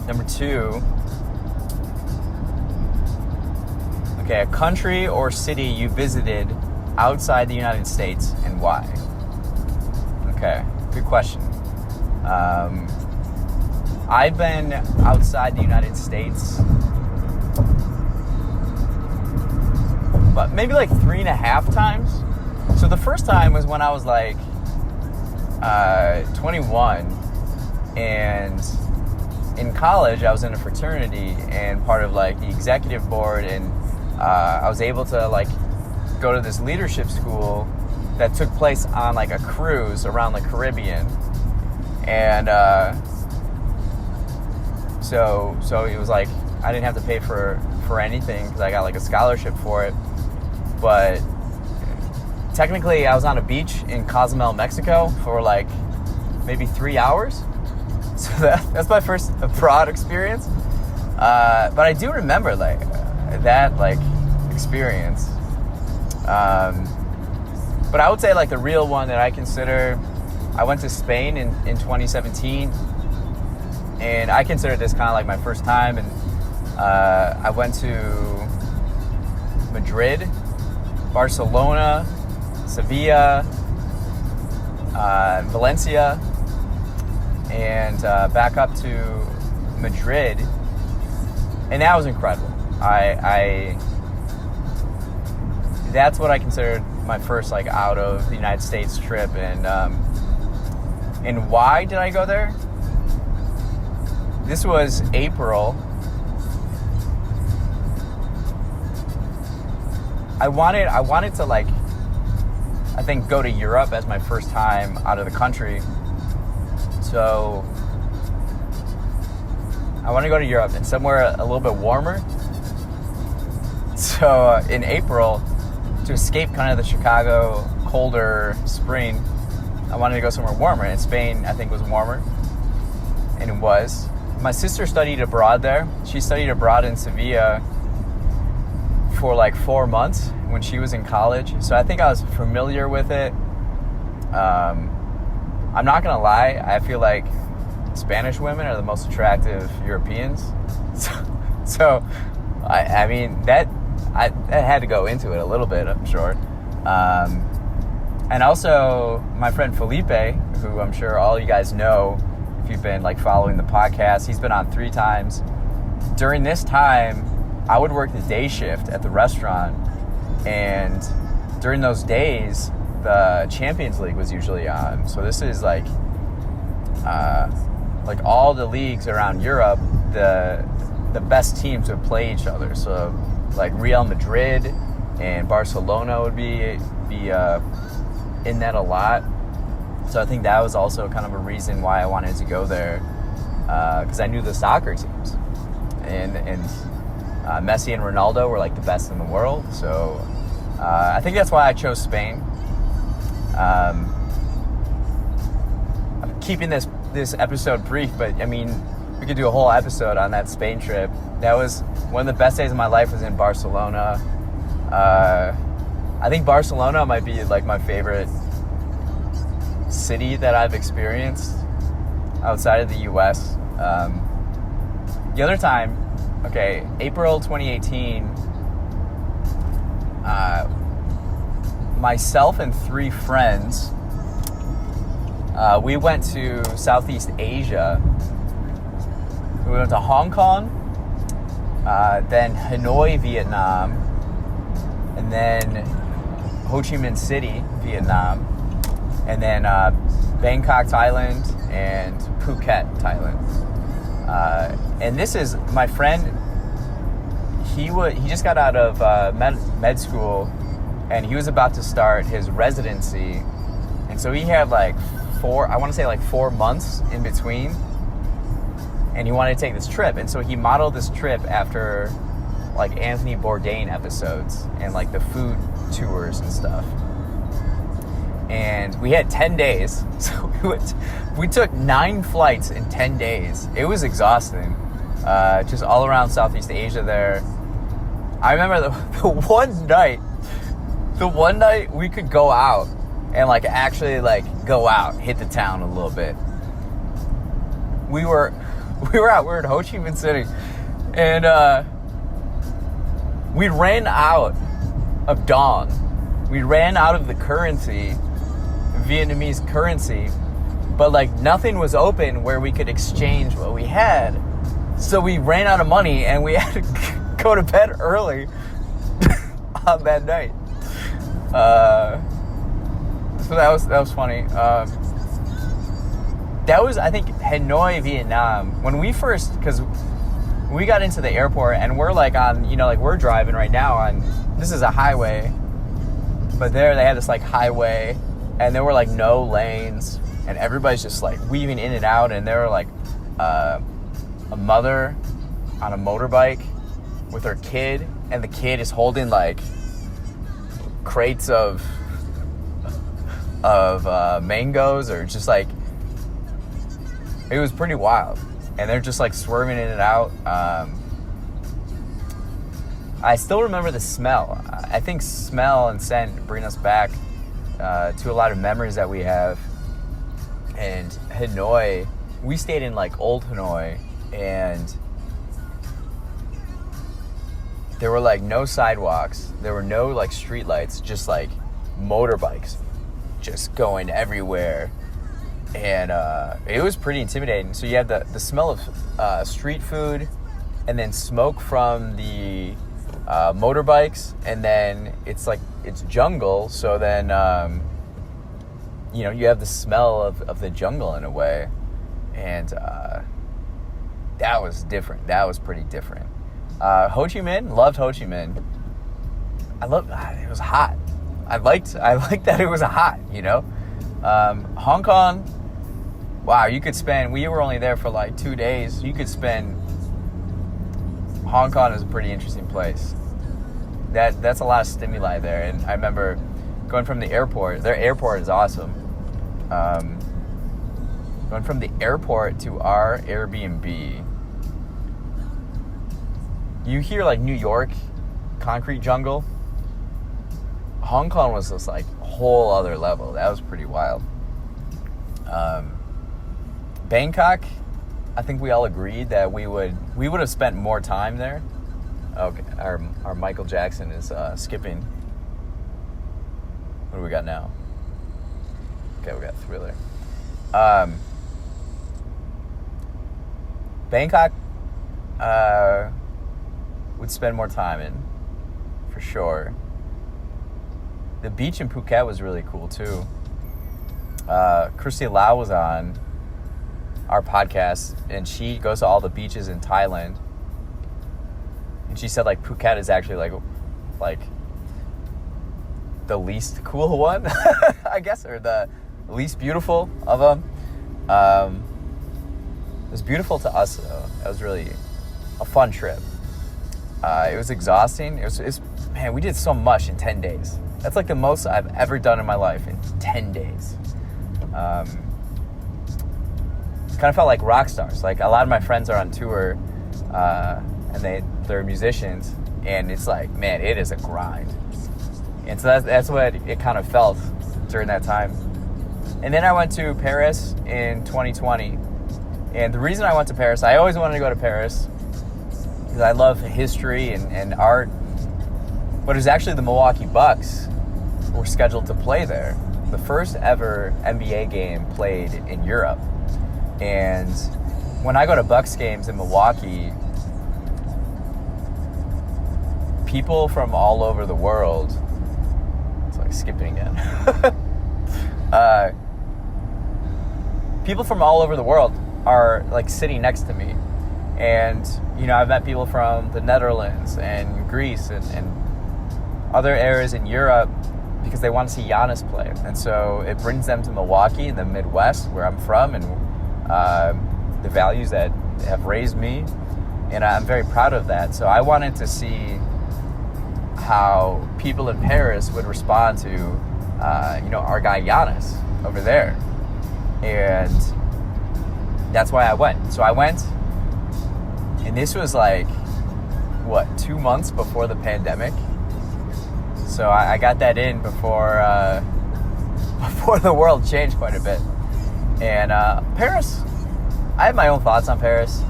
Number 2, okay, a country or city you visited outside the United States and why? Okay, good question. I've been outside the United States but maybe like 3.5 times. So the first time was when I was like 21, and in college I was in a fraternity and part of like the executive board, and I was able to like go to this leadership school that took place on like a cruise around the Caribbean, and so it was like I didn't have to pay for anything because I got like a scholarship for it. But technically I was on a beach in Cozumel, Mexico for like maybe 3 hours. So that's my first abroad experience. But I do remember like that like experience. But I would say like the real one that I consider, I went to Spain in 2017, and I consider this kind of like my first time. And I went to Madrid, Barcelona, Sevilla, Valencia, and back up to Madrid, and that was incredible. That's what I considered my first like out of the United States trip. And why did I go there? This was April. I wanted to like, I think, go to Europe as my first time out of the country. So I want to go to Europe and somewhere a little bit warmer. So in April, to escape kind of the Chicago colder spring, I wanted to go somewhere warmer. And Spain, I think, was warmer. And it was. My sister studied abroad there. She studied abroad in Sevilla for like 4 months when she was in college. So I think I was familiar with it. I'm not going to lie. I feel like Spanish women are the most attractive Europeans. So I mean, that had to go into it a little bit, I'm sure. And also my friend Felipe, who I'm sure all you guys know if you've been like following the podcast, he's been on 3 times. During this time, I would work the day shift at the restaurant, and during those days, the Champions League was usually on. So this is like all the leagues around Europe, the best teams would play each other. So like Real Madrid and Barcelona would be in that a lot. So I think that was also kind of a reason why I wanted to go there, because I knew the soccer teams, and Messi and Ronaldo were like the best in the world. So I think that's why I chose Spain. I'm keeping this episode brief, but I mean, we could do a whole episode on that Spain trip. That was one of the best days of my life, was in Barcelona. I think Barcelona might be like my favorite city that I've experienced outside of the U.S. The other time, okay, April 2018, myself and 3 friends, we went to Southeast Asia. We went to Hong Kong, then Hanoi, Vietnam, and then Ho Chi Minh City, Vietnam, and then Bangkok, Thailand, and Phuket, Thailand. And this is my friend. He just got out of med school, and he was about to start his residency, and so he had like 4 months in between, and he wanted to take this trip. And so he modeled this trip after like Anthony Bourdain episodes and like the food tours and stuff. And we had 10 days, so we took 9 flights in 10 days. It was exhausting, just all around Southeast Asia there. I remember the one night we could go out and like actually like go out, hit the town a little bit. We were in Ho Chi Minh City, and we ran out of dong. We ran out of the currency, Vietnamese currency, but like nothing was open where we could exchange what we had. So we ran out of money, and we had to go to bed early on that night. So that was funny. That was, I think, Hanoi, Vietnam. When we first, because we got into the airport, and we're like on, like we're driving right now on, this is a highway, but there they had this like highway, and there were like no lanes, and everybody's just like weaving in and out, and there were like a mother on a motorbike with her kid, and the kid is holding like crates of mangoes, or just like, it was pretty wild, and they're just like swerving in and out. I still remember the smell. I think smell and scent bring us back to a lot of memories that we have. And Hanoi, we stayed in like old Hanoi, and there were like no sidewalks, there were no like street lights, just like motorbikes just going everywhere. And it was pretty intimidating. So you have the smell of street food, and then smoke from the motorbikes, and then it's jungle, so then you have the smell of the jungle in a way. And that was different. That was pretty different. Ho Chi Minh, loved Ho Chi Minh. It was hot. I liked that it was hot, Hong Kong, wow, we were only there for like 2 days. Hong Kong is a pretty interesting place. That's a lot of stimuli there. And I remember going from the airport, their airport is awesome. Going from the airport to our Airbnb, you hear like New York, concrete jungle. Hong Kong was this like whole other level. That was pretty wild. Bangkok, I think we all agreed that we would have spent more time there. Okay, our Michael Jackson is skipping. What do we got now? Okay, we got Thriller. Bangkok would spend more time in, for sure. The beach in Phuket was really cool too. Christy Lau was on our podcast, and she goes to all the beaches in Thailand, and she said like Phuket is actually like the least cool one, I guess, or the least beautiful of them. It was beautiful to us though. It was really a fun trip. It was exhausting. It was man, we did so much in 10 days. That's like the most I've ever done in my life in 10 days. Kind of felt like rock stars. Like a lot of my friends are on tour, and they're musicians, and it's like, man, it is a grind. And so that's what it kind of felt during that time. And then I went to Paris in 2020. And the reason I went to Paris, I always wanted to go to Paris because I love history and art. But it was actually the Milwaukee Bucks were scheduled to play there. The first ever NBA game played in Europe. And when I go to Bucks games in Milwaukee, people from all over the world, it's like skipping again. People from all over the world are like sitting next to me. And, I've met people from the Netherlands and Greece and other areas in Europe because they want to see Giannis play. And so it brings them to Milwaukee in the Midwest, where I'm from, and the values that have raised me. And I'm very proud of that. So I wanted to see how people in Paris would respond to, our guy Giannis over there. And that's why I went. So I went, and this was like, 2 months before the pandemic. So I got that in before the world changed quite a bit. And Paris, I have my own thoughts on Paris.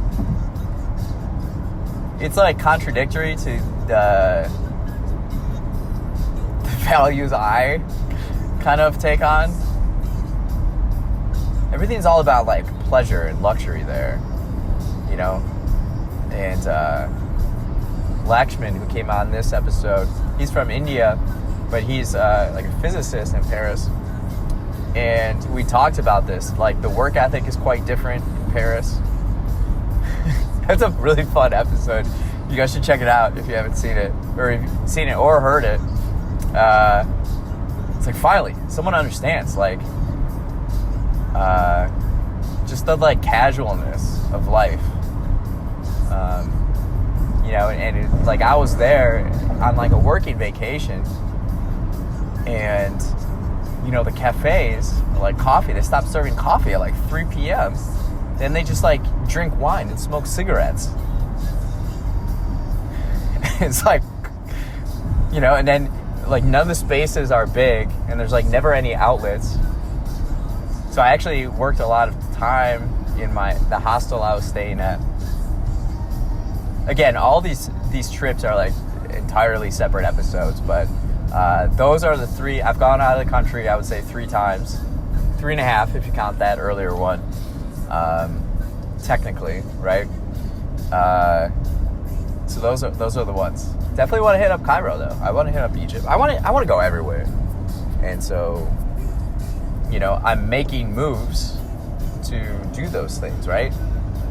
it's like contradictory to the values I kind of take on. Everything's all about like pleasure and luxury there, you know. And Lakshman, who came on this episode, he's from India, but he's like a physicist in Paris. And we talked about this. Like, the work ethic is quite different in Paris. That's a really fun episode. You guys should check it out if you haven't seen it, or if you've seen it or heard it. It's like, finally, someone understands, like, just the, like, casualness of life. You know, and it, like, I was there on, like, a working vacation, and, you know, the cafes, like, coffee, they stopped serving coffee at, like, 3 p.m., then they just, like, drink wine and smoke cigarettes. It's like, you know, and then, like, none of the spaces are big, and there's, like, never any outlets. So I actually worked a lot of time in the hostel I was staying at. Again, all these trips are, like, entirely separate episodes, but those are the three. I've gone out of the country, I would say, 3 times. 3.5 if you count that earlier one. Technically, right? So those are the ones. Definitely want to hit up Cairo, though. I want to hit up Egypt. I want to go everywhere. And so, you know, I'm making moves to do those things, right?